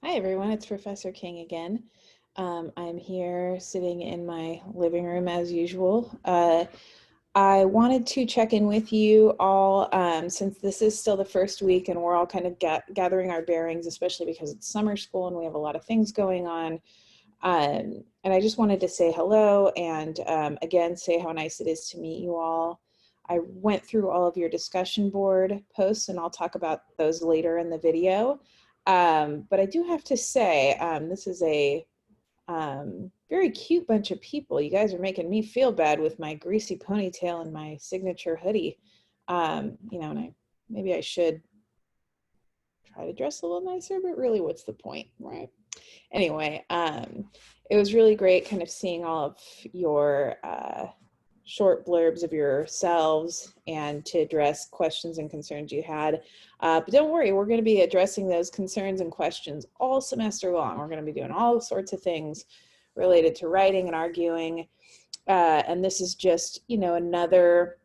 Hi everyone, it's Professor King again. I'm here sitting in my living room as usual. I wanted to check in with you all since this is still the first week and we're all kind of gathering our bearings, especially because it's summer school and we have a lot of things going on. And I just wanted to say hello and again, say how nice it is to meet you all. I went through all of your discussion board posts and I'll talk about those later in the video. But I do have to say, this is a very cute bunch of people. You guys are making me feel bad with my greasy ponytail and my signature hoodie. And maybe I should try to dress a little nicer, but really what's the point, right? Anyway, it was really great kind of seeing all of your short blurbs of yourselves and to address questions and concerns you had. But don't worry, we're going to be addressing those concerns and questions all semester long. We're going to be doing all sorts of things related to writing and arguing. And this is just, another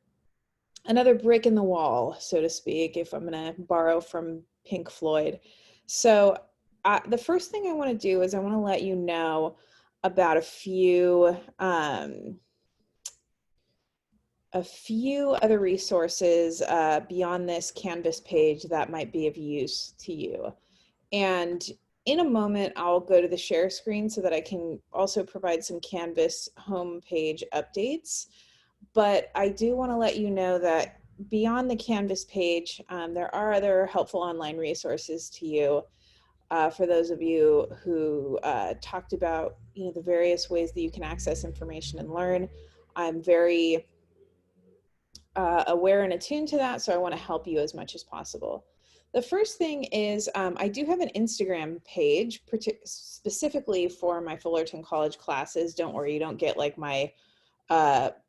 brick in the wall, so to speak, if I'm going to borrow from Pink Floyd. So the first thing I want to do is I want to let you know about a few other resources beyond this Canvas page that might be of use to you. And in a moment, I'll go to the share screen so that I can also provide some Canvas homepage updates. But I do want to let you know that beyond the Canvas page, there are other helpful online resources to you. For those of you who talked about the various ways that you can access information and learn. I'm very aware and attuned to that, so I want to help you as much as possible. The first thing is I do have an Instagram page specifically for my Fullerton College classes. Don't worry, you don't get like my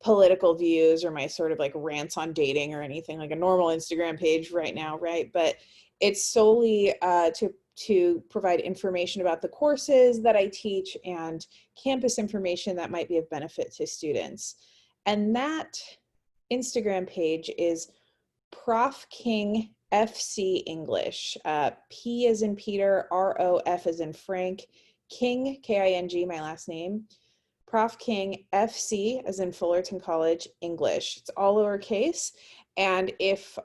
political views or my sort of like rants on dating or anything like a normal Instagram page right now, right? But it's solely to provide information about the courses that I teach and campus information that might be of benefit to students. And that Instagram page is Prof King FC English. P as in Peter, ROF as in Frank, King, K-I-N-G, my last name. Prof King FC as in Fullerton College English. It's all lowercase. And if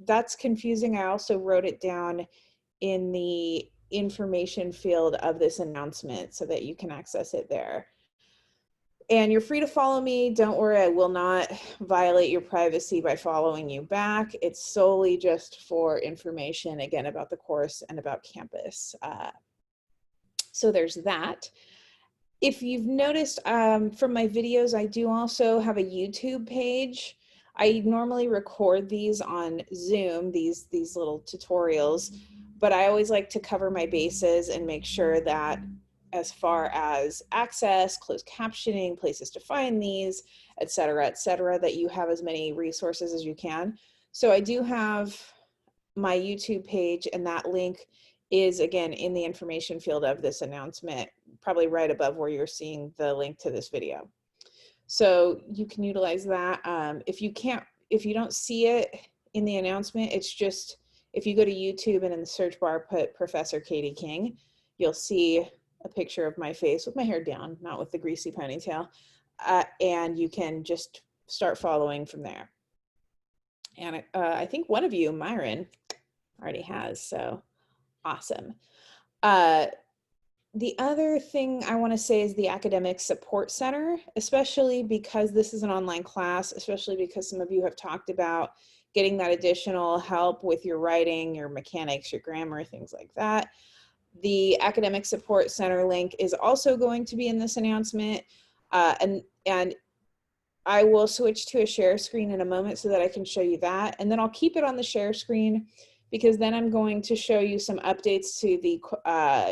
that's confusing, I also wrote it down in the information field of this announcement so that you can access it there. And you're free to follow me. Don't worry, I will not violate your privacy by following you back. It's solely just for information, again, about the course and about campus. So there's that. If you've noticed from my videos, I do also have a YouTube page. I normally record these on Zoom, these little tutorials, but I always like to cover my bases and make sure that as far as access, closed captioning, places to find these, et cetera, that you have as many resources as you can. So I do have my YouTube page, and that link is again in the information field of this announcement, probably right above where you're seeing the link to this video. So you can utilize that. If you don't see it in the announcement, it's just, if you go to YouTube and in the search bar put Professor Katie King, you'll see a picture of my face with my hair down, not with the greasy ponytail. And you can just start following from there. And I think one of you, Myron, already has, so awesome. The other thing I want to say is the Academic Support Center, especially because this is an online class, especially because some of you have talked about getting that additional help with your writing, your mechanics, your grammar, things like that. The Academic Support Center link is also going to be in this announcement, and I will switch to a share screen in a moment so that I can show you that, and then I'll keep it on the share screen because then I'm going to show you some updates to the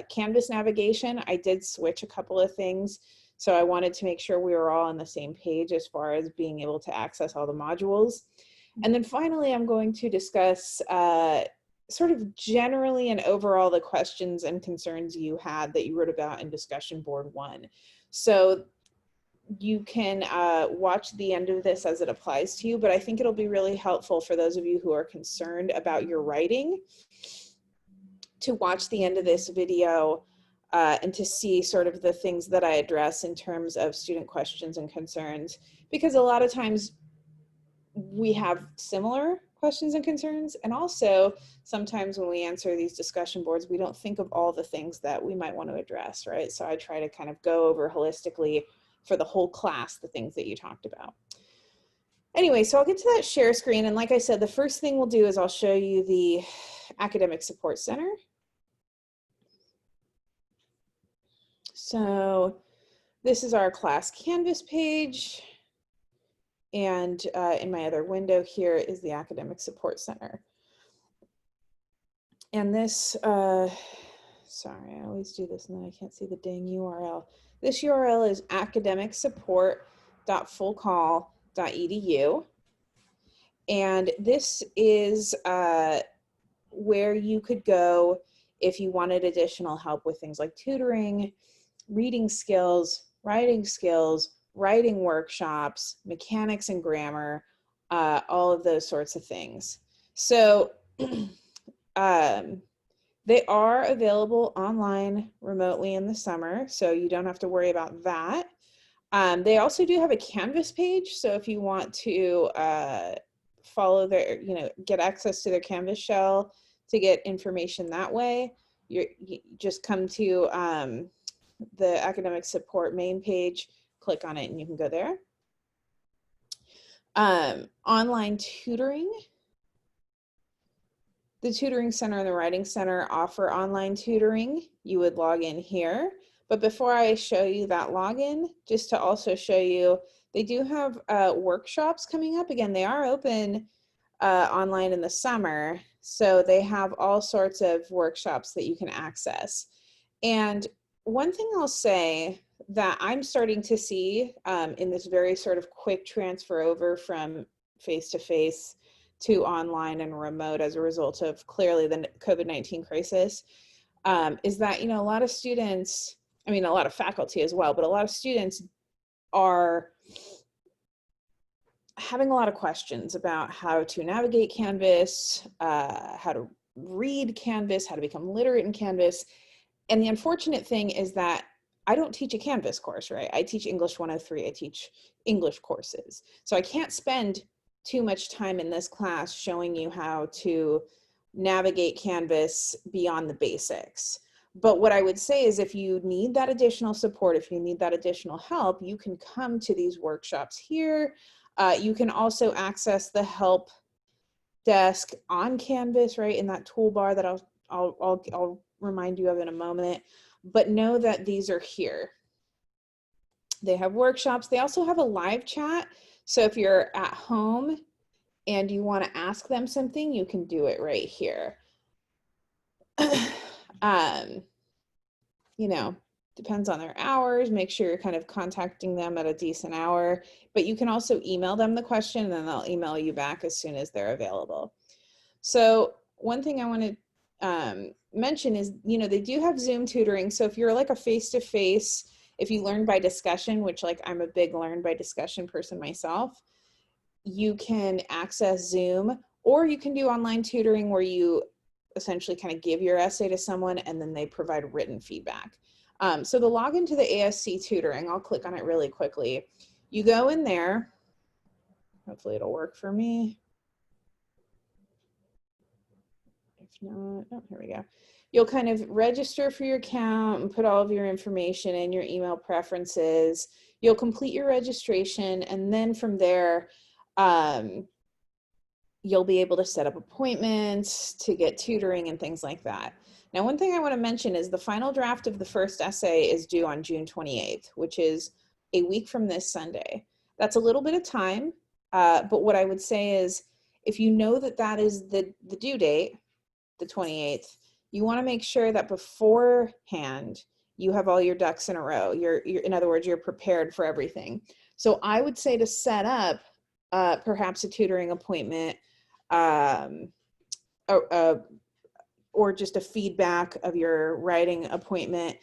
Canvas navigation. I did switch a couple of things, so I wanted to make sure we were all on the same page as far as being able to access all the modules. And then finally, I'm going to discuss sort of generally and overall the questions and concerns you had that you wrote about in discussion board 1. So you can watch the end of this as it applies to you, but I think it'll be really helpful for those of you who are concerned about your writing to watch the end of this video and to see sort of the things that I address in terms of student questions and concerns, because a lot of times we have similar questions and concerns. And also sometimes when we answer these discussion boards, we don't think of all the things that we might want to address, right? So I try to kind of go over holistically for the whole class, the things that you talked about. Anyway, so I'll get to that share screen. And like I said, the first thing we'll do is I'll show you the Academic Support Center. So this is our class Canvas page. And in my other window here is the Academic Support Center. And this, sorry, I always do this and then I can't see the dang URL. This URL is academicsupport.fullcall.edu. And this is where you could go if you wanted additional help with things like tutoring, reading skills, writing workshops, mechanics and grammar, all of those sorts of things. So they are available online remotely in the summer, so you don't have to worry about that. They also do have a Canvas page, so if you want to follow their, get access to their Canvas shell to get information that way, you just come to the Academic Support main page, click on it, and you can go there. Online tutoring. The Tutoring Center and the Writing Center offer online tutoring. You would log in here. But before I show you that login, just to also show you, they do have workshops coming up. Again, they are open online in the summer. So they have all sorts of workshops that you can access. And one thing I'll say that I'm starting to see in this very sort of quick transfer over from face-to-face to online and remote as a result of clearly the COVID-19 crisis is that, a lot of students, a lot of faculty as well, but a lot of students are having a lot of questions about how to navigate Canvas, how to read Canvas, how to become literate in Canvas. And the unfortunate thing is that I don't teach a Canvas course, right? I teach English 103, I teach English courses. So I can't spend too much time in this class showing you how to navigate Canvas beyond the basics. But what I would say is if you need that additional support, if you need that additional help, you can come to these workshops here. You can also access the help desk on Canvas, right, in that toolbar that I'll remind you of in a moment. But know that these are here. They have workshops. They also have a live chat. So if you're at home and you want to ask them something, you can do it right here. Depends on their hours. Make sure you're kind of contacting them at a decent hour, but you can also email them the question and then they'll email you back as soon as they're available. So one thing I want to mention is, they do have Zoom tutoring. So if you're like a face-to-face, if you learn by discussion, which like I'm a big learn by discussion person myself, you can access Zoom, or you can do online tutoring where you essentially kind of give your essay to someone and then they provide written feedback. So the login to the ASC tutoring, I'll click on it really quickly. You go in there, hopefully it'll work for me. If not, oh, here we go. You'll kind of register for your account and put all of your information in, your email preferences. You'll complete your registration, and then from there, you'll be able to set up appointments to get tutoring and things like that. Now, one thing I want to mention is the final draft of the first essay is due on June 28th, which is a week from this Sunday. That's a little bit of time, but what I would say is if you know that that is the due date, the 28th, you want to make sure that beforehand you have all your ducks in a row. You're in other words, you're prepared for everything. So I would say to set up perhaps a tutoring appointment or just a feedback of your writing appointment,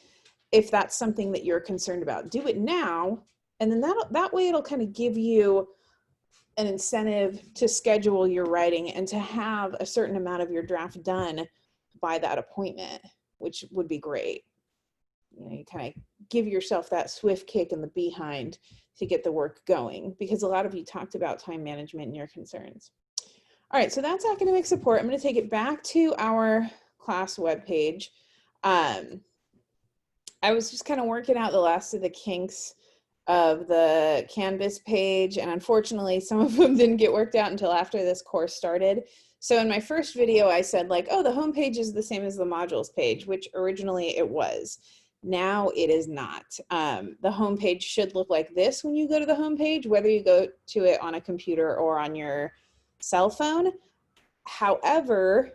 if that's something that you're concerned about. Do it now, and then that way it'll kind of give you an incentive to schedule your writing and to have a certain amount of your draft done by that appointment, which would be great. You know, you kind of give yourself that swift kick in the behind to get the work going, because a lot of you talked about time management and your concerns. All right, so that's academic support. I'm going to take it back to our class webpage. I was just kind of working out the last of the kinks of the Canvas page, and unfortunately some of them didn't get worked out until after this course started. So in my first video I said like, oh, the home page is the same as the modules page, which originally it was. Now it is not. The home page should look like this when you go to the home page, whether you go to it on a computer or on your cell phone. However,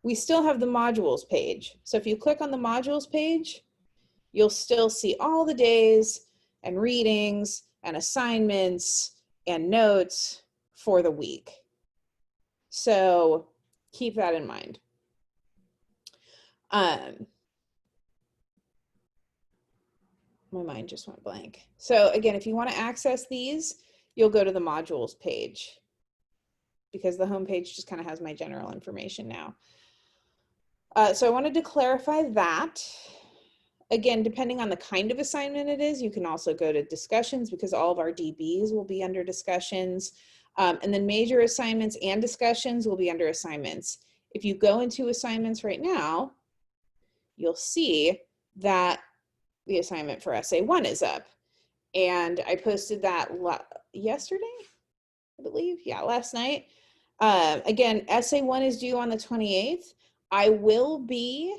we still have the modules page. So if you click on the modules page, you'll still see all the days and readings and assignments and notes for the week. So keep that in mind. My mind just went blank. So again, if you want to access these, you'll go to the modules page, because the home page just kind of has my general information now. So I wanted to clarify that. Again, depending on the kind of assignment it is, you can also go to discussions, because all of our DBs will be under discussions. And then major assignments and discussions will be under assignments. If you go into assignments right now, you'll see that the assignment for Essay 1 is up. And I posted that yesterday, I believe. Yeah, last night. Again, Essay 1 is due on the 28th. I will be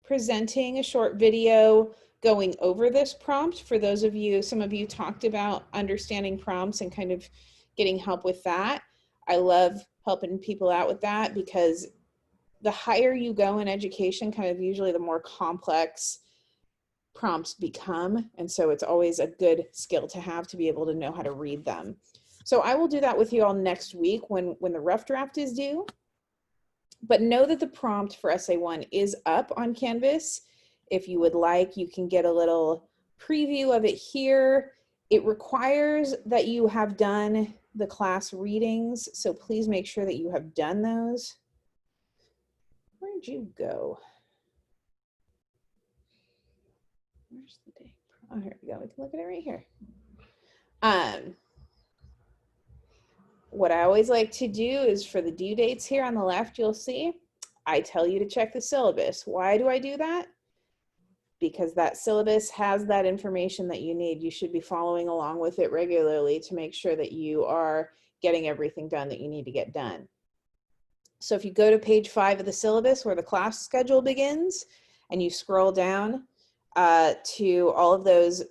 presenting a short video going over this prompt for those of you, some of you talked about understanding prompts and kind of getting help with that. I love helping people out with that, because the higher you go in education, kind of usually the more complex prompts become. And so it's always a good skill to have, to be able to know how to read them. So I will do that with you all next week when the rough draft is due. But know that the prompt for Essay 1 is up on Canvas. If you would like, you can get a little preview of it here. It requires that you have done the class readings, so please make sure that you have done those. Where'd you go? Where's the day? Oh, here we go. We can look at it right here. What I always like to do is, for the due dates here on the left, you'll see, I tell you to check the syllabus. Why do I do that? Because that syllabus has that information that you need. You should be following along with it regularly to make sure that you are getting everything done that you need to get done. So if you go to page 5 of the syllabus where the class schedule begins, and you scroll down to all of those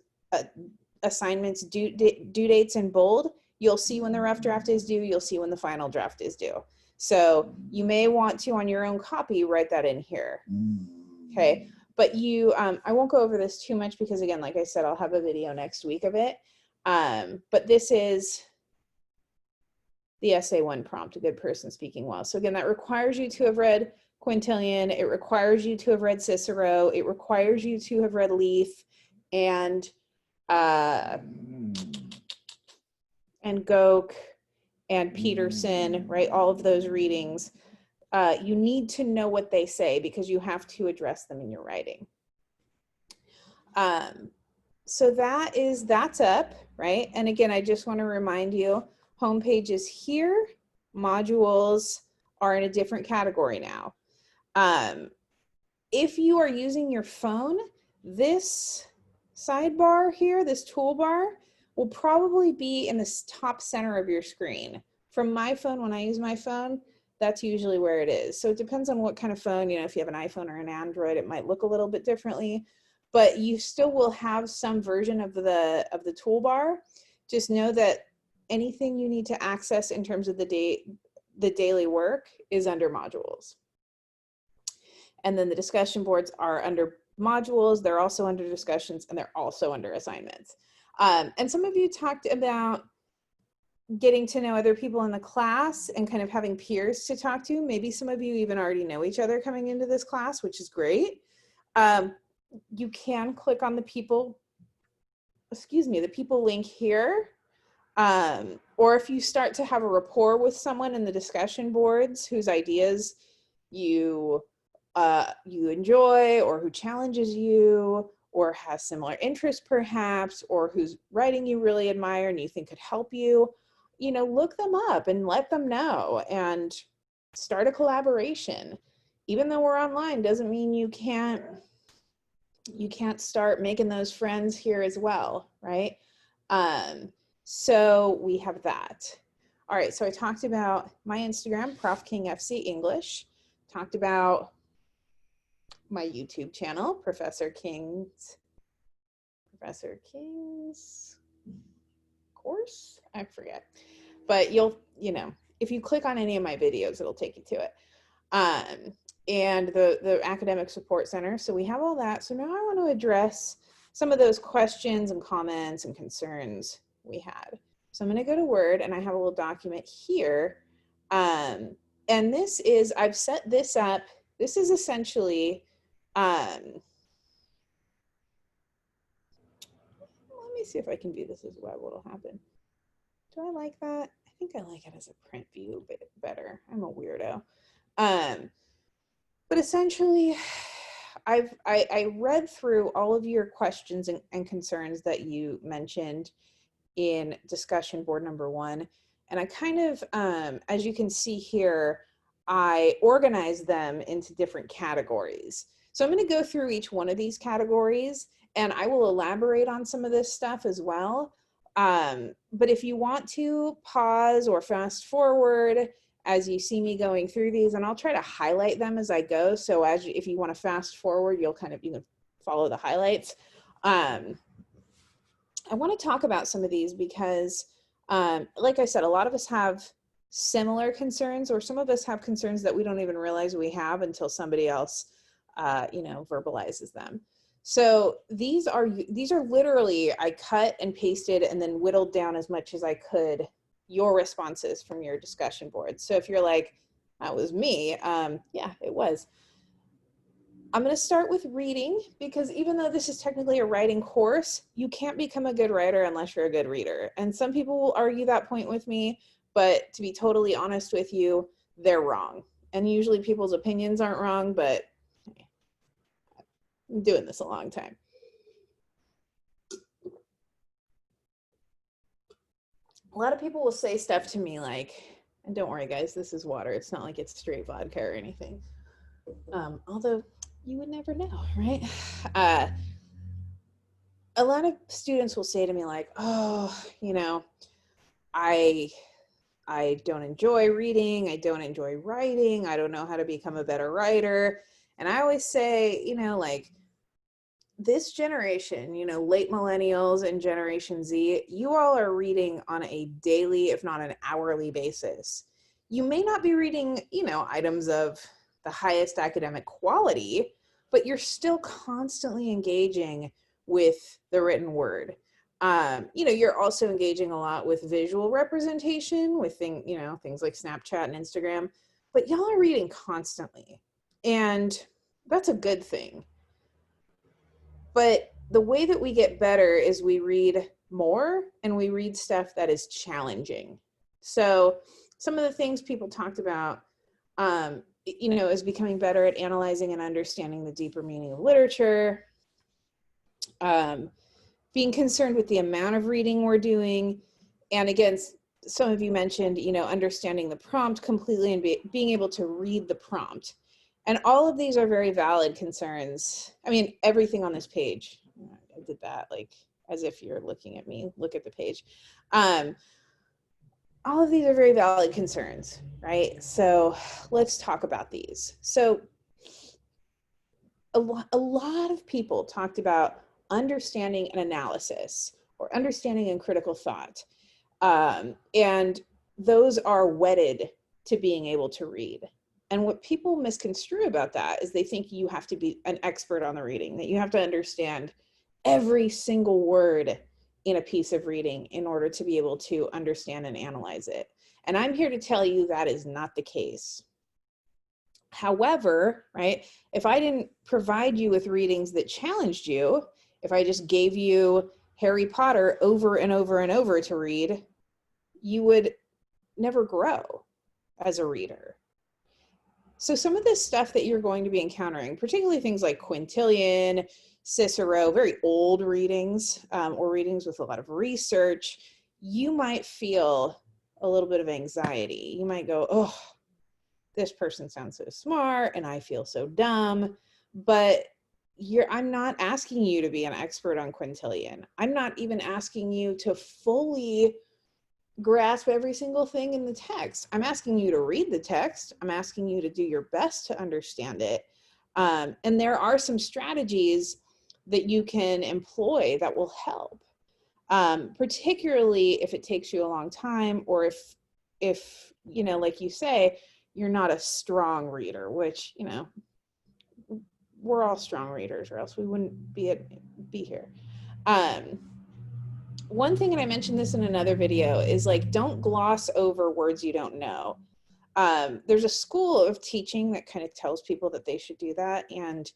assignments due dates in bold, you'll see when the rough draft is due, you'll see when the final draft is due. So you may want to, on your own copy, write that in here, okay? But you, I won't go over this too much, because again, like I said, I'll have a video next week of it. But this is the Essay 1 prompt, a good person speaking well. So again, that requires you to have read Quintilian, it requires you to have read Cicero, it requires you to have read Leaf and Goke and Peterson, right? All of those readings. You need to know what they say, because you have to address them in your writing. So that's up, right? And again, I just want to remind you, homepage is here, modules are in a different category now. If you are using your phone, this sidebar here, this toolbar, will probably be in the top center of your screen. From my phone, when I use my phone, that's usually where it is. So it depends on what kind of phone, you know, if you have an iPhone or an Android, it might look a little bit differently, but you still will have some version of the toolbar. Just know that anything you need to access in terms of the daily work is under modules. And then the discussion boards are under modules, they're also under discussions, and they're also under assignments. And some of you talked about getting to know other people in the class and kind of having peers to talk to. Maybe some of you even already know each other coming into this class, which is great. You can click on the people link here, or if you start to have a rapport with someone in the discussion boards whose ideas you enjoy, or who challenges you, or has similar interests perhaps, or whose writing you really admire and you think could help you, look them up and let them know and start a collaboration. Even though we're online doesn't mean you can't start making those friends here as well, right? So we have that. All right, so I talked about my Instagram, Prof King FC English, talked about my YouTube channel, Professor King's course, I forget, but if you click on any of my videos, it'll take you to it. And the Academic Support Center. So we have all that. So now I want to address some of those questions and comments and concerns we had. So I'm going to go to Word, and I have a little document here. And this is, I've set this up. This is essentially, let me see if I can view this as web, what'll happen. Do I like that? I think I like it as a print view a bit better. I'm a weirdo. But essentially, I read through all of your questions and concerns that you mentioned in discussion board number 1. And I kind of, as you can see here, I organized them into different categories. So I'm going to go through each one of these categories, and I will elaborate on some of this stuff as well. But if you want to pause or fast forward as you see me going through these, and I'll try to highlight them as I go. So if you want to fast forward, you'll kind of follow the highlights. I want to talk about some of these because, like I said, a lot of us have similar concerns, or some of us have concerns that we don't even realize we have until somebody else, verbalizes them. So these are literally, I cut and pasted and then whittled down as much as I could your responses from your discussion board. So if you're like, that was me, yeah, it was. I'm going to start with reading, because even though this is technically a writing course, you can't become a good writer unless you're a good reader. And some people will argue that point with me, but to be totally honest with you, they're wrong. And usually people's opinions aren't wrong, but hey, I'm doing this a long time. A lot of people will say stuff to me like, and don't worry guys, this is water. It's not like it's straight vodka or anything. Although you would never know, right? A lot of students will say to me like, oh, I don't enjoy reading. I don't enjoy writing. I don't know how to become a better writer. And I always say, like, this generation, late millennials and Generation Z, you all are reading on a daily, if not an hourly basis. You may not be reading, items of the highest academic quality, but you're still constantly engaging with the written word. You're also engaging a lot with visual representation, with things like Snapchat and Instagram, but y'all are reading constantly. And that's a good thing. But the way that we get better is we read more, and we read stuff that is challenging. So some of the things people talked about, is becoming better at analyzing and understanding the deeper meaning of literature, being concerned with the amount of reading we're doing. And again, some of you mentioned, understanding the prompt completely and being able to read the prompt. And all of these are very valid concerns. I mean, everything on this page, I did that like as if you're looking at me, look at the page. All of these are very valid concerns, right? So let's talk about these. So a lot of people talked about understanding and analysis, or understanding and critical thought. And those are wedded to being able to read. And what people misconstrue about that is they think you have to be an expert on the reading, that you have to understand every single word in a piece of reading in order to be able to understand and analyze it. And I'm here to tell you that is not the case. However, right, if I didn't provide you with readings that challenged you, if I just gave you Harry Potter over and over and over to read, you would never grow as a reader. So some of this stuff that you're going to be encountering, particularly things like Quintilian, Cicero, very old readings, or readings with a lot of research, you might feel a little bit of anxiety. You might go, oh, this person sounds so smart and I feel so dumb. But I'm not asking you to be an expert on Quintilian. I'm not even asking you to fully grasp every single thing in the text. I'm asking you to read the text. I'm asking you to do your best to understand it. And there are some strategies that you can employ that will help, particularly if it takes you a long time, or if you know, like you say, you're not a strong reader, which, you know, we're all strong readers, or else we wouldn't be here. One thing, and I mentioned this in another video, is like, don't gloss over words you don't know. There's a school of teaching that kind of tells people that they should do that, and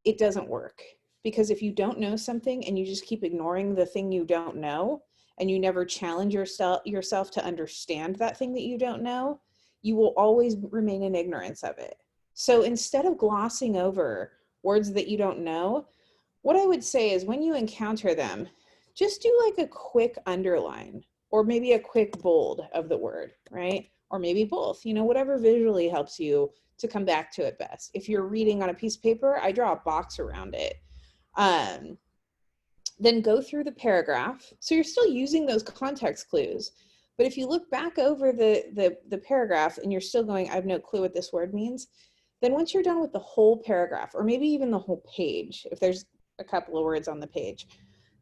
it doesn't work. Because if you don't know something and you just keep ignoring the thing you don't know, and you never challenge yourself to understand that thing that you don't know, you will always remain in ignorance of it. So instead of glossing over words that you don't know, what I would say is, when you encounter them, just do like a quick underline, or maybe a quick bold of the word, right? Or maybe both, you know, whatever visually helps you to come back to it best. If you're reading on a piece of paper, I draw a box around it. Then go through the paragraph. So you're still using those context clues. But if you look back over the paragraph and you're still going, I have no clue what this word means, then once you're done with the whole paragraph, or maybe even the whole page, if there's a couple of words on the page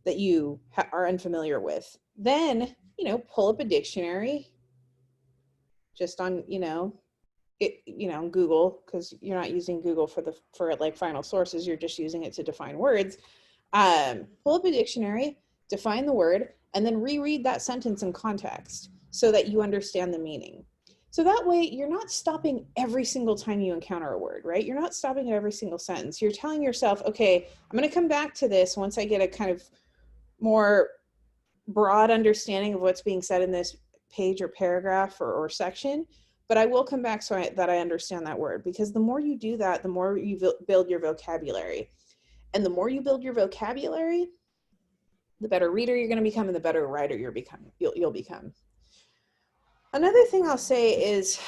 that you are unfamiliar with, then, you know, pull up a dictionary just on, you know, Google, because you're not using Google for like final sources, you're just using it to define words. Pull up a dictionary, define the word, and then reread that sentence in context so that you understand the meaning. So that way you're not stopping every single time you encounter a word, right? You're not stopping at every single sentence. You're telling yourself, okay, I'm going to come back to this once I get a kind of more broad understanding of what's being said in this page or paragraph or section, but I will come back so that I understand that word. Because the more you do that, the more you build your vocabulary. And the more you build your vocabulary, the better reader you're going to become, and the better writer you'll become. Another thing I'll say is,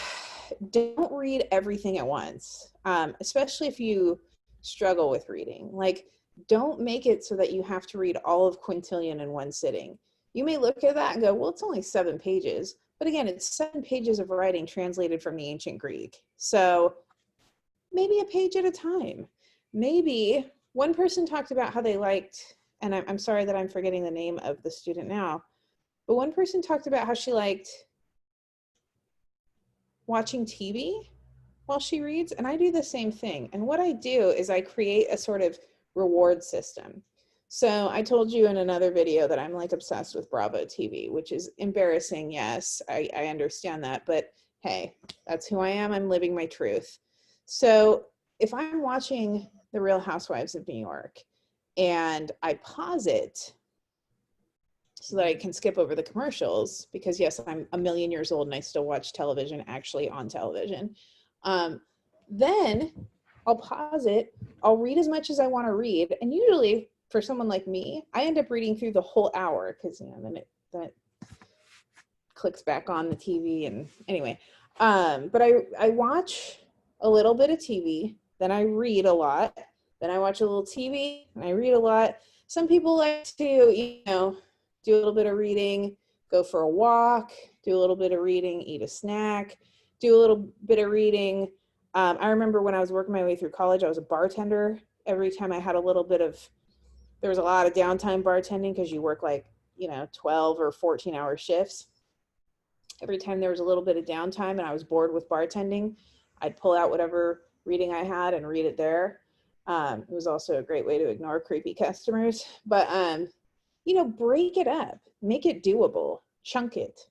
don't read everything at once, especially if you struggle with reading. Like, don't make it so that you have to read all of Quintilian in one sitting. You may look at that and go, well, it's only 7 pages. But again, it's 7 pages of writing translated from the ancient Greek. So maybe a page at a time. Maybe one person talked about how they liked, and I'm sorry that I'm forgetting the name of the student now, but one person talked about how she liked watching TV while she reads, and I do the same thing. And what I do is I create a sort of reward system. So I told you in another video that I'm like obsessed with Bravo TV, which is embarrassing. Yes, I understand that, but hey, that's who I am. I'm living my truth. So if I'm watching The Real Housewives of New York and I pause it so that I can skip over the commercials, because yes, I'm a million years old and I still watch television actually on television. Then I'll pause it. I'll read as much as I want to read. And usually for someone like me, I end up reading through the whole hour, because, you know, then that clicks back on the TV. And anyway, but I watch a little bit of TV, then I read a lot, then I watch a little TV and I read a lot. Some people like to, you know, do a little bit of reading, go for a walk, do a little bit of reading, eat a snack, do a little bit of reading. I remember when I was working my way through college, I was a bartender. Every time I had a little bit of, there was a lot of downtime bartending, because you work like, you know, 12 or 14-hour shifts. Every time there was a little bit of downtime and I was bored with bartending, I'd pull out whatever reading I had and read it there. It was also a great way to ignore creepy customers. But, you know, break it up, make it doable, chunk it.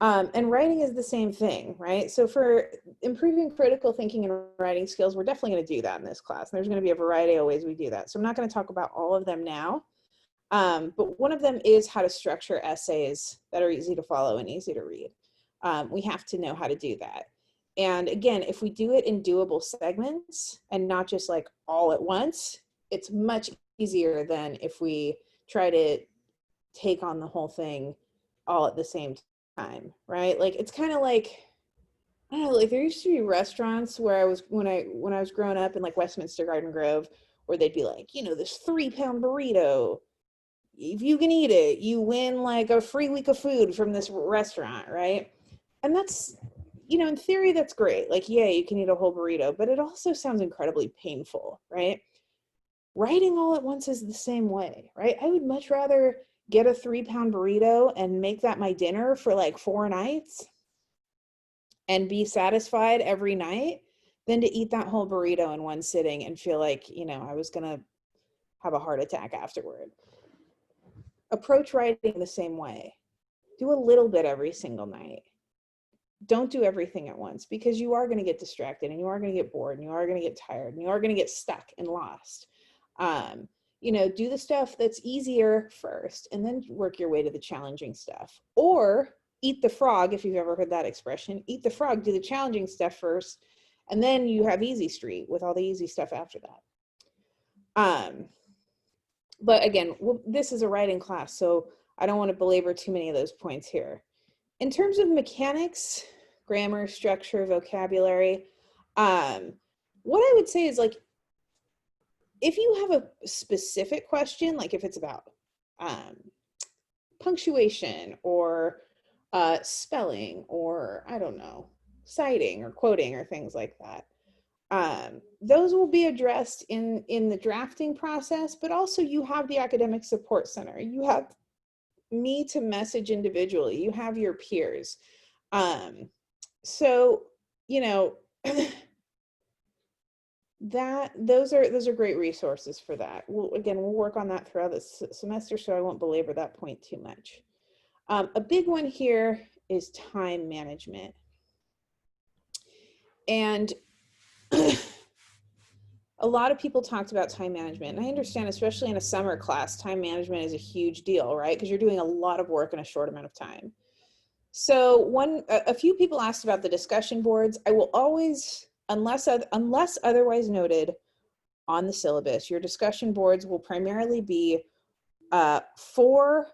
And writing is the same thing, right? So for improving critical thinking and writing skills, we're definitely going to do that in this class. And there's going to be a variety of ways we do that. So I'm not going to talk about all of them now. But one of them is how to structure essays that are easy to follow and easy to read. We have to know how to do that. And again, if we do it in doable segments and not just like all at once, it's much easier than if we try to take on the whole thing all at the same time, right? Like it's kind of like, I don't know, like there used to be restaurants where when I was growing up in like Westminster Garden Grove, where they'd be like, this 3-pound burrito, if you can eat it, you win like a free week of food from this restaurant, right? And that's, in theory, that's great. Like, yeah, you can eat a whole burrito, but it also sounds incredibly painful, right? Writing all at once is the same way, right? I would much rather get a 3-pound burrito and make that my dinner for like 4 nights and be satisfied every night than to eat that whole burrito in one sitting and feel like, I was going to have a heart attack afterward. Approach writing the same way. Do a little bit every single night. Don't do everything at once, because you are going to get distracted and you are going to get bored and you are going to get tired and you are going to get stuck and lost. Do the stuff that's easier first and then work your way to the challenging stuff. Or eat the frog, if you've ever heard that expression. Eat the frog, do the challenging stuff first, and then you have easy street with all the easy stuff after that. But again, this is a writing class, so I don't want to belabor too many of those points here. In terms of mechanics, grammar, structure, vocabulary, what I would say is, like, if you have a specific question, like if it's about punctuation or spelling or, I don't know, citing or quoting or things like that, those will be addressed in the drafting process, but also you have the academic support center. You have me to message individually. You have your peers. So, those are great resources for that. We'll work on that throughout the semester, so I won't belabor that point too much. A big one here is time management. And a lot of people talked about time management, and I understand, especially in a summer class, time management is a huge deal, right? Because you're doing a lot of work in a short amount of time. So a few people asked about the discussion boards. I will always, unless otherwise noted on the syllabus, your discussion boards will primarily be 4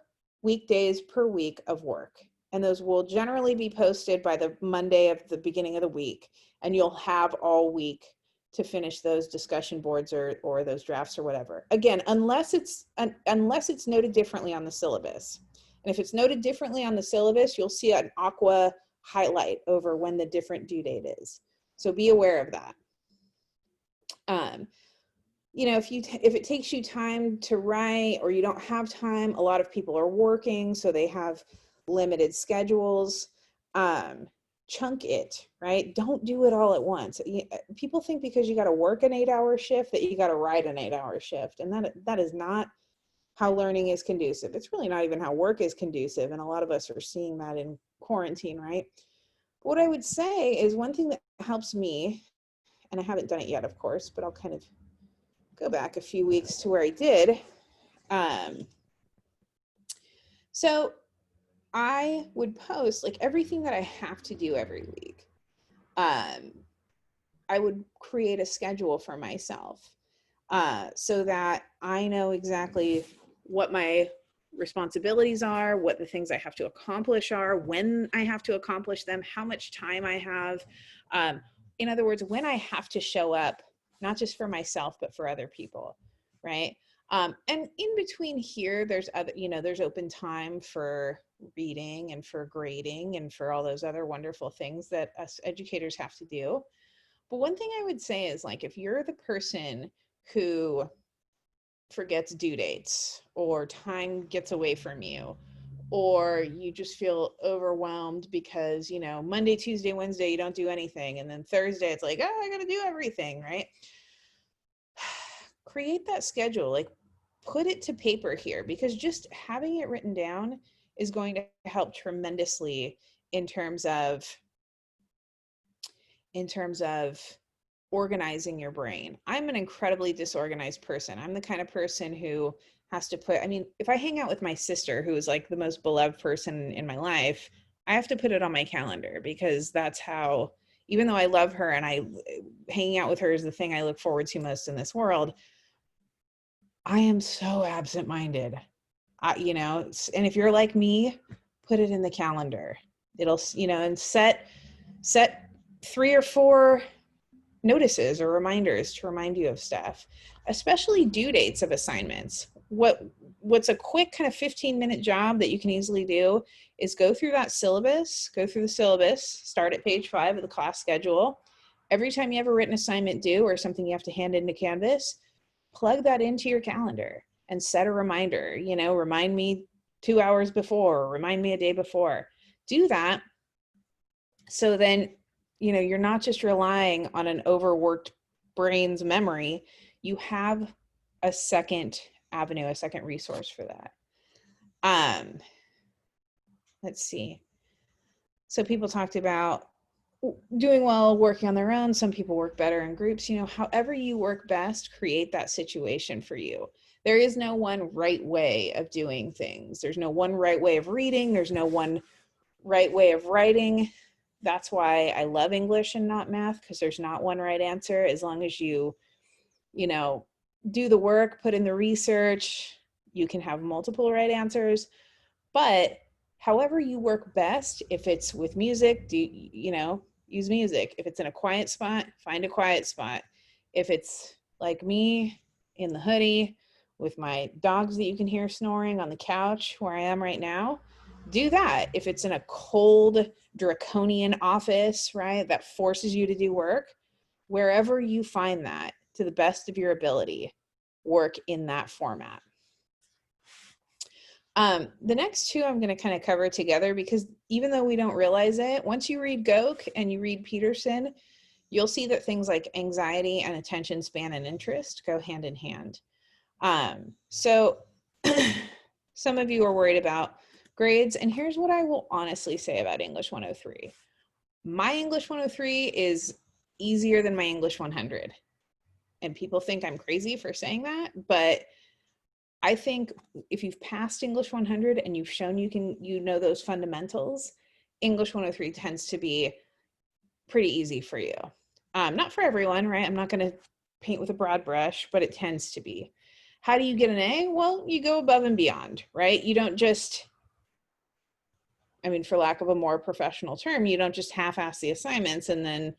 weekdays per week of work. And those will generally be posted by the Monday of the beginning of the week. And you'll have all week to finish those discussion boards or those drafts or whatever. Again, unless it's noted differently on the syllabus. And if it's noted differently on the syllabus, you'll see an aqua highlight over when the different due date is. So be aware of that. If it takes you time to write or you don't have time, a lot of people are working, so they have limited schedules. Chunk it, right? Don't do it all at once. People think because you got to work an 8-hour shift that you got to write an 8-hour shift. And that is not how learning is conducive. It's really not even how work is conducive. And a lot of us are seeing that in quarantine, right? What I would say is one thing that helps me, and I haven't done it yet, of course, but I'll kind of go back a few weeks to where I did. So I would post like everything that I have to do every week. I would create a schedule for myself so that I know exactly what my responsibilities are, what the things I have to accomplish are, when I have to accomplish them, how much time I have. In other words, when I have to show up, not just for myself, but for other people, right? And in between here, there's open time for reading and for grading and for all those other wonderful things that us educators have to do. But one thing I would say is, like, if you're the person who forgets due dates or time gets away from you, or you just feel overwhelmed because, Monday, Tuesday, Wednesday, you don't do anything. And then Thursday, it's like, oh, I got to do everything, right? Create that schedule, like put it to paper here, because just having it written down is going to help tremendously in terms of organizing your brain. I'm an incredibly disorganized person. I'm the kind of person who has to put, I mean, if I hang out with my sister, who is like the most beloved person in my life, I have to put it on my calendar, because that's how, even though I love her and hanging out with her is the thing I look forward to most in this world, I am so absent-minded. You know, and if you're like me, put it in the calendar. It'll, you know, and set 3 or 4 notices or reminders to remind you of stuff, especially due dates of assignments. What's a quick kind of 15-minute job that you can easily do is go through the syllabus, start at page 5 of the class schedule. Every time you have a written assignment due or something you have to hand into Canvas, plug that into your calendar and set a reminder. You know, remind me 2 hours before, remind me a day before. Do that. So then, you know, you're not just relying on an overworked brain's memory. You have a second avenue, a second resource for that. Let's see. So people talked about doing well working on their own. Some people work better in groups. You know, however you work best, create that situation for you. There is no one right way of doing things. There's no one right way of reading. There's no one right way of writing. That's why I love English and not math, because there's not one right answer. As long as you know, do the work, put in the research, you can have multiple right answers. But however you work best, if it's with music, you know, use music. If it's in a quiet spot, find a quiet spot. If it's like me in the hoodie with my dogs that you can hear snoring on the couch where I am right now, do that. If it's in a cold, draconian office, right, that forces you to do work, wherever you find that, to the best of your ability, work in that format. The next 2 I'm going to kind of cover together, because even though we don't realize it, once you read Goke and you read Peterson, you'll see that things like anxiety and attention span and interest go hand in hand. So some of you are worried about grades, and here's what I will honestly say about English 103. My English 103 is easier than my English 100. And people think I'm crazy for saying that, but I think if you've passed English 100 and you've shown you know those fundamentals, English 103 tends to be pretty easy for you. Not for everyone, right? I'm not going to paint with a broad brush, but it tends to be. How do you get an A? Well, you go above and beyond, right? You don't just, I mean, for lack of a more professional term, you don't just half-ass the assignments and then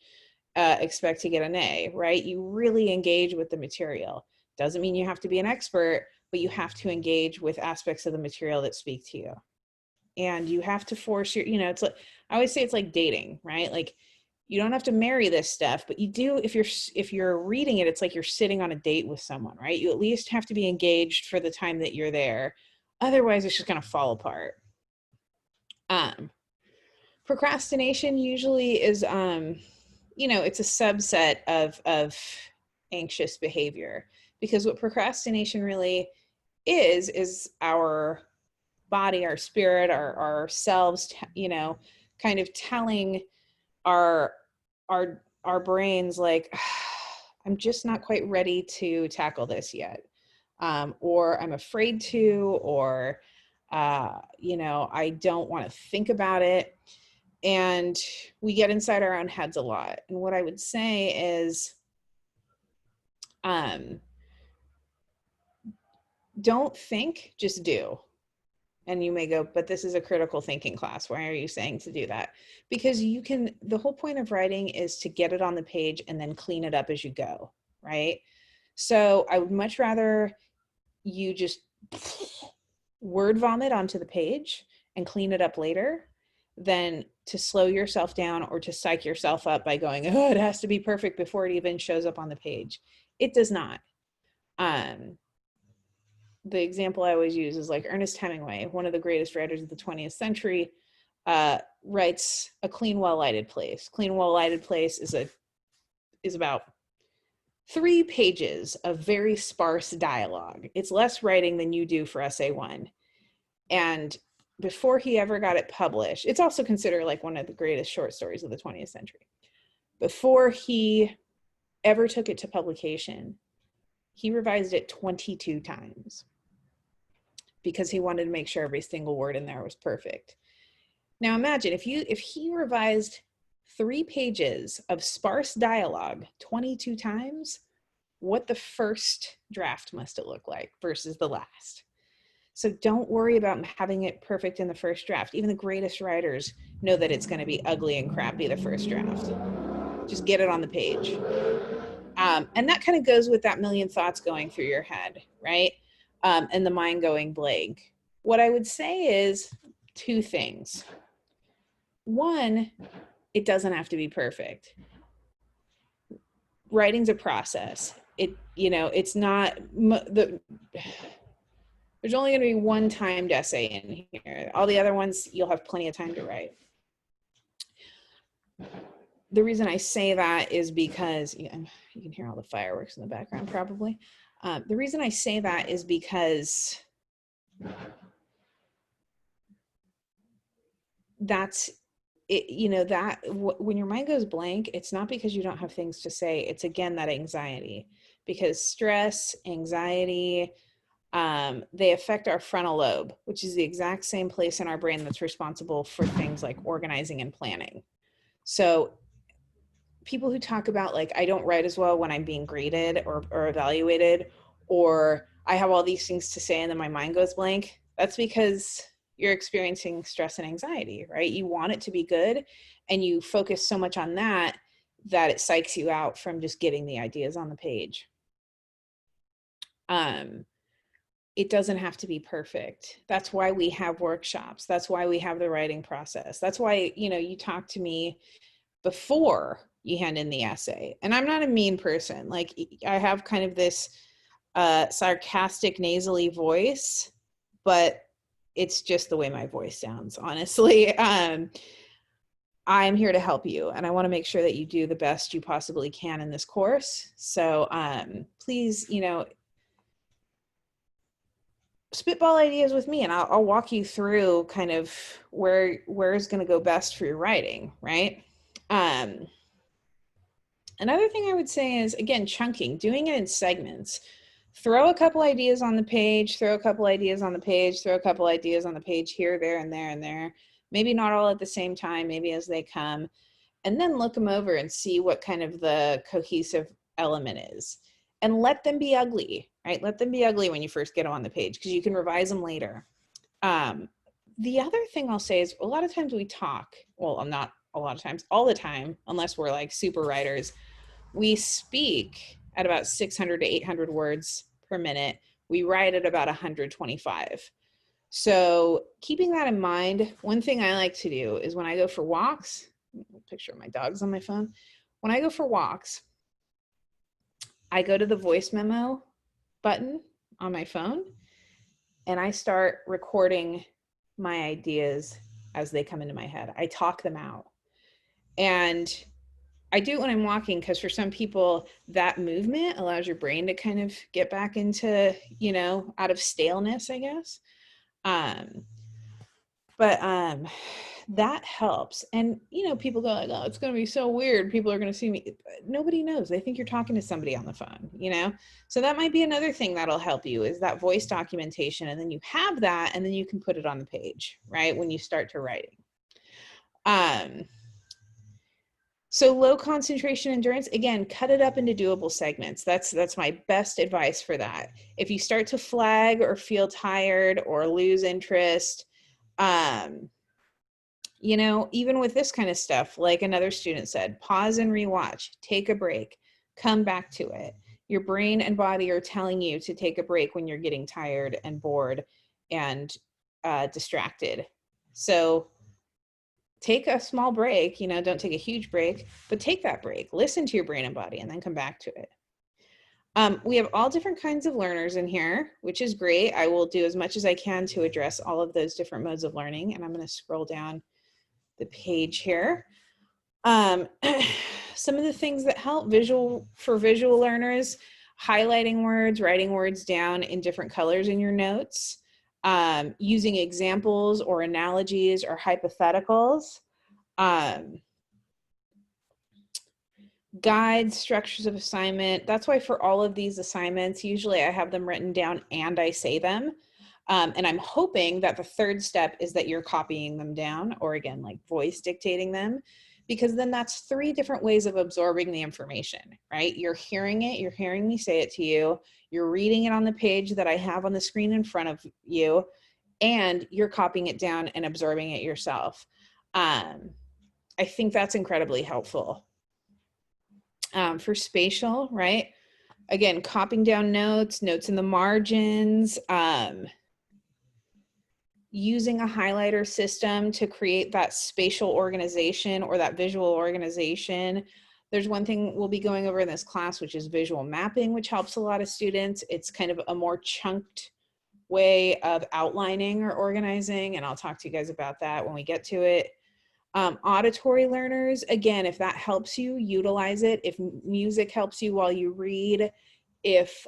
expect to get an A, right? You really engage with the material. Doesn't mean you have to be an expert, but you have to engage with aspects of the material that speak to you. And you have to force your, you know, it's like, I always say it's like dating, right? Like, you don't have to marry this stuff, but you do, if you're reading it, it's like you're sitting on a date with someone, right? You at least have to be engaged for the time that you're there. Otherwise, it's just going to fall apart. Procrastination usually is, you know, it's a subset of anxious behavior, because what procrastination really is our body, our spirit, our selves, you know, kind of telling our brains like, I'm just not quite ready to tackle this yet, or I'm afraid to, or you know, I don't want to think about it. And we get inside our own heads a lot. And what I would say is, don't think, just do. And you may go, but this is a critical thinking class. Why are you saying to do that? Because you can, the whole point of writing is to get it on the page and then clean it up as you go, right? So I would much rather you just word vomit onto the page and clean it up later than to slow yourself down or to psych yourself up by going, oh, it has to be perfect before it even shows up on the page. It does not. The example I always use is like Ernest Hemingway, one of the greatest writers of the 20th century, writes A Clean, Well-Lighted Place. Clean, Well-Lighted Place is about 3 pages of very sparse dialogue. It's less writing than you do for essay 1. And before he ever got it published, it's also considered like one of the greatest short stories of the 20th century. Before he ever took it to publication, he revised it 22 times because he wanted to make sure every single word in there was perfect. Now imagine if he revised 3 pages of sparse dialogue 22 times, what the first draft must have looked like versus the last. So don't worry about having it perfect in the first draft. Even the greatest writers know that it's going to be ugly and crappy the first draft. Just get it on the page. And that kind of goes with that million thoughts going through your head, right? And the mind going blank. What I would say is 2 things. One, it doesn't have to be perfect. Writing's a process. It's not there's only going to be one timed essay in here. All the other ones, you'll have plenty of time to write. The reason I say that is because, you can hear all the fireworks in the background probably. The reason I say that is because that's it, when your mind goes blank, it's not because you don't have things to say. It's again, that anxiety, because stress, anxiety, they affect our frontal lobe, which is the exact same place in our brain that's responsible for things like organizing and planning. So people who talk about like, I don't write as well when I'm being graded or evaluated, or I have all these things to say and then my mind goes blank, that's because you're experiencing stress and anxiety, right? You want it to be good and you focus so much on that it psychs you out from just getting the ideas on the page. It doesn't have to be perfect. That's why we have workshops. That's why we have the writing process. That's why, you talk to me before you hand in the essay. And I'm not a mean person. Like, I have kind of this sarcastic, nasally voice, but it's just the way my voice sounds, honestly. I'm here to help you, and I want to make sure that you do the best you possibly can in this course. So please, spitball ideas with me, and I'll walk you through kind of where is going to go best for your writing, right? Another thing I would say is, again, chunking, doing it in segments. Throw a couple ideas on the page, throw a couple ideas on the page, throw a couple ideas on the page here, there, and there, and there. Maybe not all at the same time, maybe as they come. And then look them over and see what kind of the cohesive element is. And let them be ugly, right? Let them be ugly when you first get them on the page, because you can revise them later. The other thing I'll say is, a lot of times we talk, well, not a lot of times, all the time, unless we're like super writers, we speak at about 600 to 800 words per minute. We write at about 125. So keeping that in mind, one thing I like to do is when I go for walks, picture of my dogs on my phone. When I go for walks, I go to the voice memo button on my phone and I start recording my ideas as they come into my head. I talk them out. And I do it when I'm walking, because for some people that movement allows your brain to kind of get back into, out of staleness, I guess. But that helps. And, people go like, oh, it's going to be so weird. People are going to see me. Nobody knows. They think you're talking to somebody on the phone, So that might be another thing that'll help you, is that voice documentation. And then you have that, and then you can put it on the page, right? When you start to writing. So low concentration endurance, again, cut it up into doable segments. That's my best advice for that. If you start to flag or feel tired or lose interest, even with this kind of stuff, like another student said, pause and rewatch, take a break, come back to it. Your brain and body are telling you to take a break when you're getting tired and bored and distracted. So take a small break, don't take a huge break, but take that break, listen to your brain and body, and then come back to it. We have all different kinds of learners in here, which is great. I will do as much as I can to address all of those different modes of learning. And I'm going to scroll down the page here. Some of the things that help for visual learners, highlighting words, writing words down in different colors in your notes, using examples or analogies or hypotheticals. Guides, structures of assignment. That's why for all of these assignments, usually I have them written down and I say them. And I'm hoping that the third step is that you're copying them down, or again, like voice dictating them, because then that's 3 different ways of absorbing the information, right? You're hearing it, you're hearing me say it to you, you're reading it on the page that I have on the screen in front of you, and you're copying it down and absorbing it yourself. I think that's incredibly helpful. For spatial, right? Again, copying down notes, notes in the margins, using a highlighter system to create that spatial organization or that visual organization. There's one thing we'll be going over in this class, which is visual mapping, which helps a lot of students. It's kind of a more chunked way of outlining or organizing, and I'll talk to you guys about that when we get to it. Auditory learners, again, if that helps you, utilize it. If music helps you while you read, if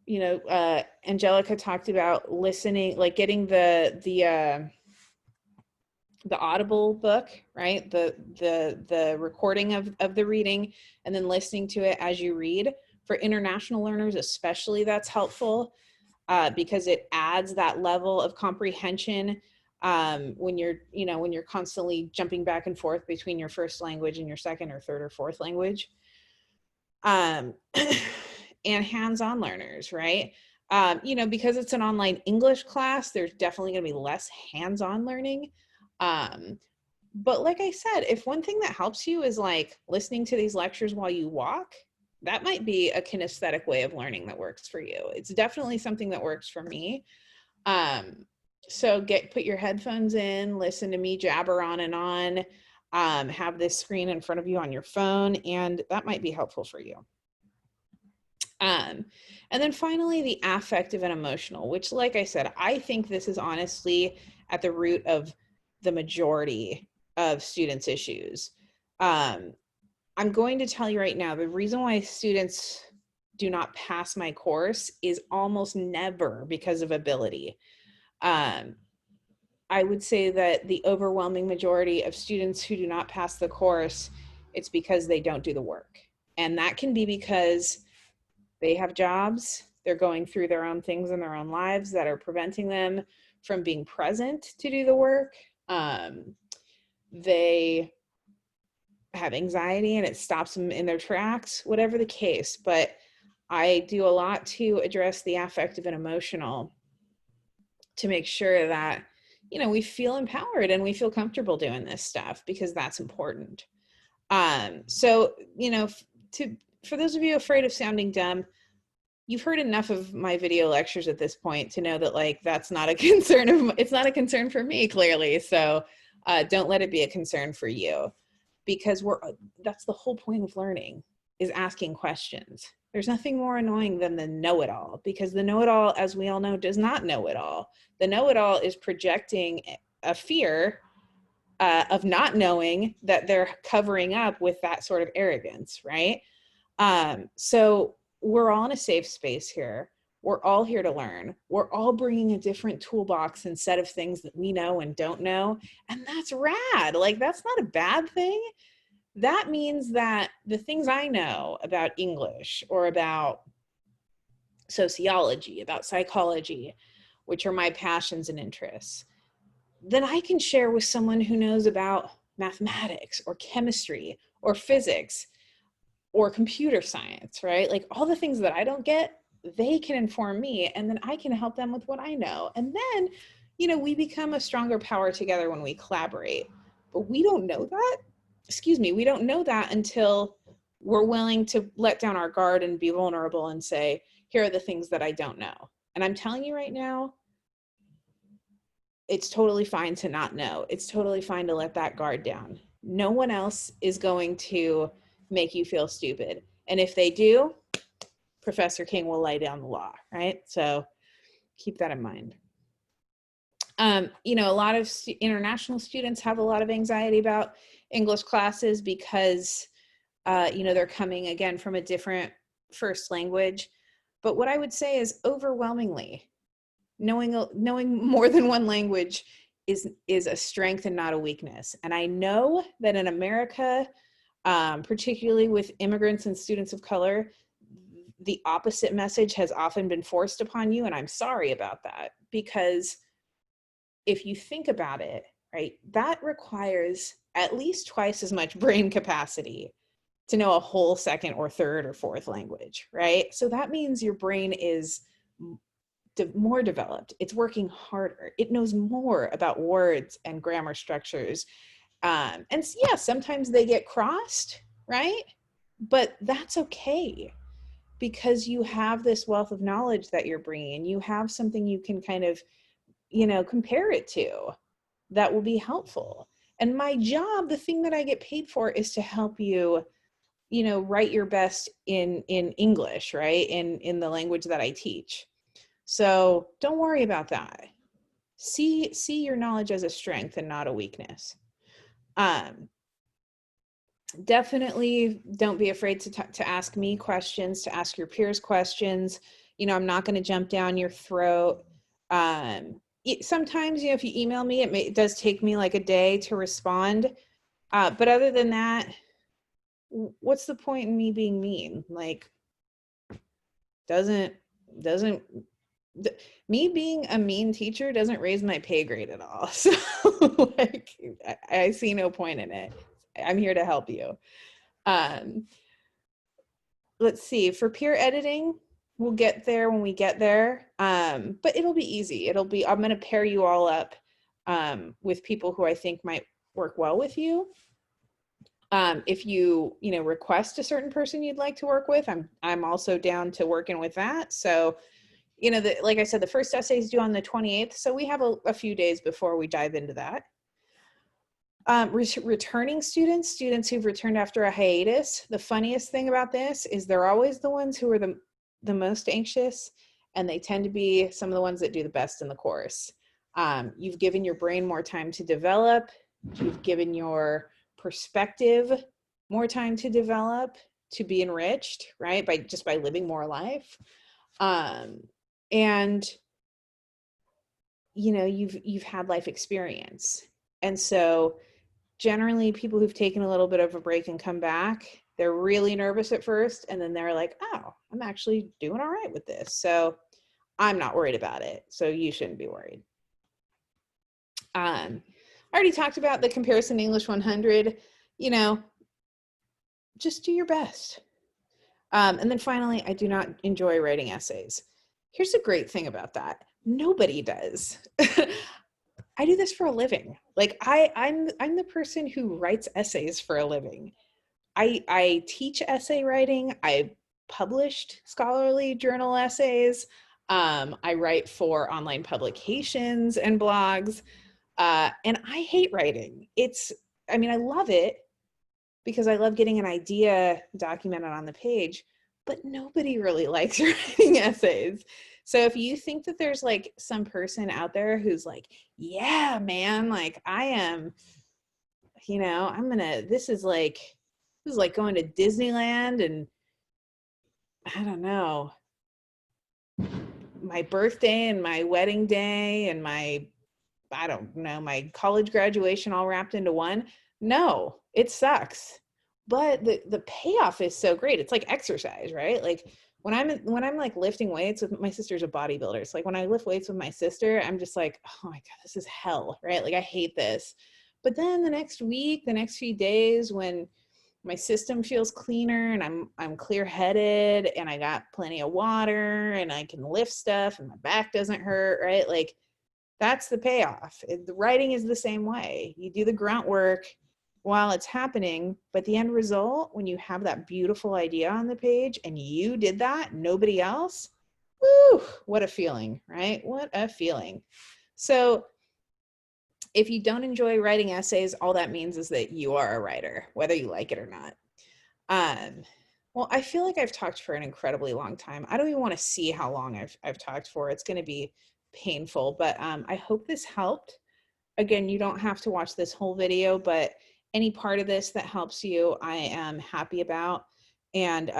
you know, Angelica talked about listening, like getting the Audible book, right? The recording of the reading and then listening to it as you read. For international learners especially, that's helpful because it adds that level of comprehension when you're constantly jumping back and forth between your first language and your second or third or fourth language. And hands-on learners, right? Because it's an online English class, there's definitely going to be less hands-on learning. But like I said, if one thing that helps you is like listening to these lectures while you walk, that might be a kinesthetic way of learning that works for you. It's definitely something that works for me. So put your headphones in, listen to me jabber on and on, have this screen in front of you on your phone, and that might be helpful for you. And then finally, the affective and emotional, which, like I said, I think this is honestly at the root of the majority of students' issues. I'm going to tell you right now, the reason why students do not pass my course is almost never because of ability. I would say that the overwhelming majority of students who do not pass the course, it's because they don't do the work. And that can be because they have jobs, they're going through their own things in their own lives that are preventing them from being present to do the work. They have anxiety and it stops them in their tracks, whatever the case. But I do a lot to address the affective and emotional to make sure that, we feel empowered and we feel comfortable doing this stuff, because that's important. So, for those of you afraid of sounding dumb, you've heard enough of my video lectures at this point to know that like that's not a concern it's not a concern for me, clearly. So don't let it be a concern for you, because that's the whole point of learning, is asking questions. There's nothing more annoying than the know-it-all, because the know-it-all, as we all know, does not know it all. The know-it-all is projecting a fear of not knowing that they're covering up with that sort of arrogance, right? So we're all in a safe space here. We're all here to learn. We're all bringing a different toolbox and set of things that we know and don't know. And that's rad. Like, that's not a bad thing. That means that the things I know about English or about sociology, about psychology, which are my passions and interests, then I can share with someone who knows about mathematics or chemistry or physics or computer science, right? Like, all the things that I don't get, they can inform me, and then I can help them with what I know. And then, we become a stronger power together when we collaborate. But we don't know that. We don't know that until we're willing to let down our guard and be vulnerable and say, here are the things that I don't know. And I'm telling you right now, it's totally fine to not know. It's totally fine to let that guard down. No one else is going to make you feel stupid. And if they do, Professor King will lay down the law, right? So keep that in mind. A lot of international students have a lot of anxiety about English classes because, they're coming again from a different first language. But what I would say is, overwhelmingly, knowing more than one language is a strength and not a weakness. And I know that in America, particularly with immigrants and students of color, the opposite message has often been forced upon you. And I'm sorry about that, because if you think about it, right, that requires at least twice as much brain capacity to know a whole second or third or fourth language, right? So that means your brain is more developed. It's working harder. It knows more about words and grammar structures. And yeah, sometimes they get crossed, right? But that's okay, because you have this wealth of knowledge that you're bringing. You have something you can kind of, compare it to that will be helpful. And my job, the thing that I get paid for, is to help you, write your best in English, right? In the language that I teach. So don't worry about that. See your knowledge as a strength and not a weakness. Definitely don't be afraid to ask me questions, to ask your peers questions. I'm not going to jump down your throat. Sometimes, if you email me, it does take me like a day to respond. But other than that, what's the point in me being mean? Like, doesn't me being a mean teacher doesn't raise my pay grade at all. So like, I see no point in it. I'm here to help you. Let's see, for peer editing, we'll get there when we get there. But it'll be easy. I'm going to pair you all up with people who I think might work well with you. If you request a certain person you'd like to work with, I'm also down to working with that. So, like I said, the first essay is due on the 28th. So we have a few days before we dive into that. Returning students who've returned after a hiatus. The funniest thing about this is they're always the ones who are the most anxious, and they tend to be some of the ones that do the best in the course. You've given your brain more time to develop. You've given your perspective more time to develop, to be enriched, right? By living more life. And you've had life experience. And so generally people who've taken a little bit of a break and come back, they're really nervous at first, and then they're like, oh, I'm actually doing all right with this. So I'm not worried about it. So you shouldn't be worried. I already talked about the Comparison English 100, just do your best. And then finally, I do not enjoy writing essays. Here's the great thing about that. Nobody does. I do this for a living. Like I'm the person who writes essays for a living. I teach essay writing. I published scholarly journal essays. I write for online publications and blogs. And I hate writing. I love it because I love getting an idea documented on the page, but nobody really likes writing essays. So if you think that there's like some person out there who's like, yeah, man, like I am, this is like going to Disneyland and I don't know, my birthday and my wedding day and my college graduation all wrapped into one. No, it sucks. But the payoff is so great. It's like exercise, right? Like when I'm like lifting weights with my sister's a bodybuilder. It's like when I lift weights with my sister, I'm just like, oh my God, this is hell, right? Like I hate this. But then the next week, the next few days, when my system feels cleaner and I'm clear-headed and I got plenty of water and I can lift stuff and my back doesn't hurt, right? Like that's the payoff. The writing is the same way. You do the grunt work while it's happening, but the end result, when you have that beautiful idea on the page and you did that, nobody else, woo, what a feeling, right? What a feeling. So if you don't enjoy writing essays, all that means is that you are a writer, whether you like it or not. Well, I feel like I've talked for an incredibly long time. I don't even want to see how long I've talked for. It's going to be painful, but I hope this helped. Again, you don't have to watch this whole video, but any part of this that helps you, I am happy about. And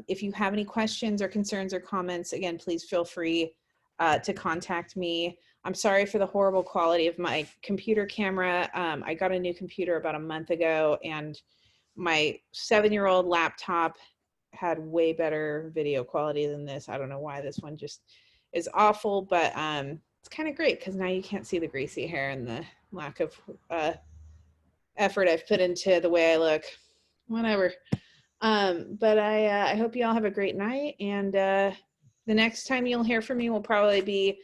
if you have any questions or concerns or comments, again, please feel free to contact me. I'm sorry for the horrible quality of my computer camera. I got a new computer about a month ago, and my 7-year-old laptop had way better video quality than this. I don't know why this one just is awful, but it's kind of great because now you can't see the greasy hair and the lack of effort I've put into the way I look. Whatever. But I hope you all have a great night, and the next time you'll hear from me will probably be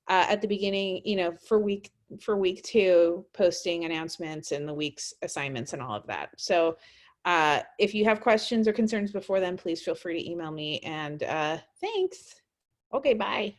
at the beginning, for week 2, posting announcements and the week's assignments and all of that. So if you have questions or concerns before then, please feel free to email me, and thanks. Okay, bye.